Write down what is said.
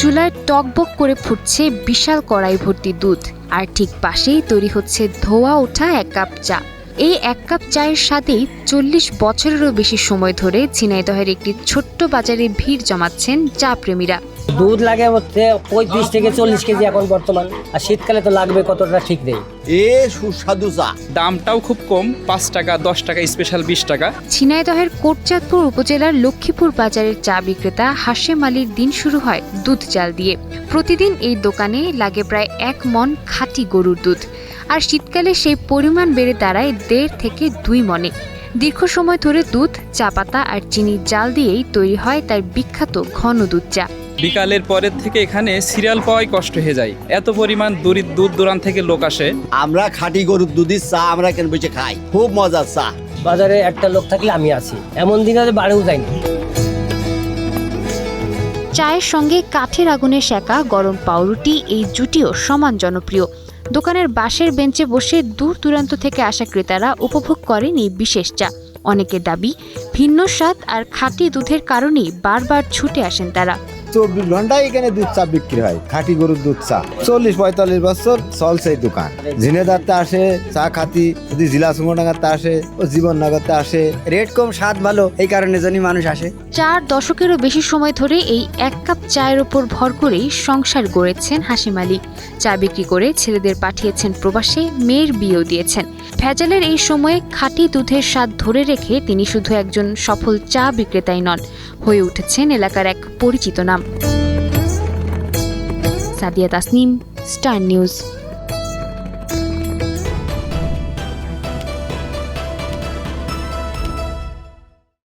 চুলায় টকবক করে ফুটছে বিশাল কড়াই ভর্তি দুধ, আর ঠিক পাশেই তৈরি হচ্ছে ধোয়া ওঠা 1 কাপ চা। এই 1 কাপ চায়ের সাথেই 40 বছরেরও বেশি সময় ধরে ঝিনাইদহের একটি ছোট্ট বাজারে ভিড় জমাচ্ছেন চা প্রেমীরা। দুধ লাগে হচ্ছে 35 থেকে 40 কেজি এখন বর্তমান, আর শীতকালে তো লাগবে কতটা ঠিক নেই। সুস্বাদু চা, দামটাও খুব কম, 5 টাকা 10 টাকা, স্পেশাল 20 টাকা। ঝিনাইদহের কোটচাঁদপুর উপজেলার লক্ষ্মীপুর বাজারের চা বিক্রেতা হাশেম আলীর দিন শুরু হয় দুধ চাল দিয়ে। প্রতিদিন এই দোকানে লাগে প্রায় 1 মণ খাঁটি গরুর দুধ, আর শীতকালে সেই পরিমাণ বেড়ে দাঁড়ায় 1.5 থেকে 2 মণে। দীর্ঘ সময় ধরে দুধ, চা পাতা আর চিনির জাল দিয়েই তৈরি হয় তার বিখ্যাত ঘন দুধ চা। বিকালের পরের থেকে এখানে সিরিয়াল পাওয়াই কষ্ট হয়ে যায়, এত পরিমাণ দূর দূরান্ত থেকে লোক আসে। আমরা খাঁটি গরুর দুধের চা আমরা কেন বসে খাই, খুব মজার চা। বাজারে একটা লোক থাকলে আমি আছি, এমন দিন আছে বাড়িও যাইনি। চায়ের সঙ্গে কাঠের আগুনে সেকা গরম পাউরুটি, এই জুটিও সমান জনপ্রিয়। দোকানের বাঁশের বেঞ্চে বসে দূর দূরান্ত থেকে আসা ক্রেতারা উপভোগ করেন এই বিশেষ চা। অনেকের দাবি, ভিন্ন স্বাদ আর খাঁটি দুধের কারণেই বারবার ছুটে আসেন তারা। 24 ঘন্টায় এখানে দুধ চা বিক্রি হয়, খাঁটি গরুর দুধ চা। 40-45 বছর চলছে এই দোকান। ঝিনেদারতে আসে চা খাতি, যদি জেলা সুমডাঙ্গাতে আসে ও জীবননগরতে আসে। রেট কম, স্বাদ ভালো, এই কারণে জন্য মানুষ আসে। 4 দশকেরও বেশি সময় ধরে এই 1 কাপ চায়ের ওপর ভর করেই সংসার গড়েছেন হাশেম আলী। চা বিক্রি করে ছেলেদের পাঠিয়েছেন প্রবাসে, মেয়ের বিয়েও দিয়েছেন। ভেজালের এই সময়ে খাঁটি দুধের স্বাদ ধরে রেখে তিনি শুধু একজন সফল চা বিক্রেতাই নন, হয়ে উঠেছেন এলাকার এক পরিচিত নাম। Sadia Tasnim, star news.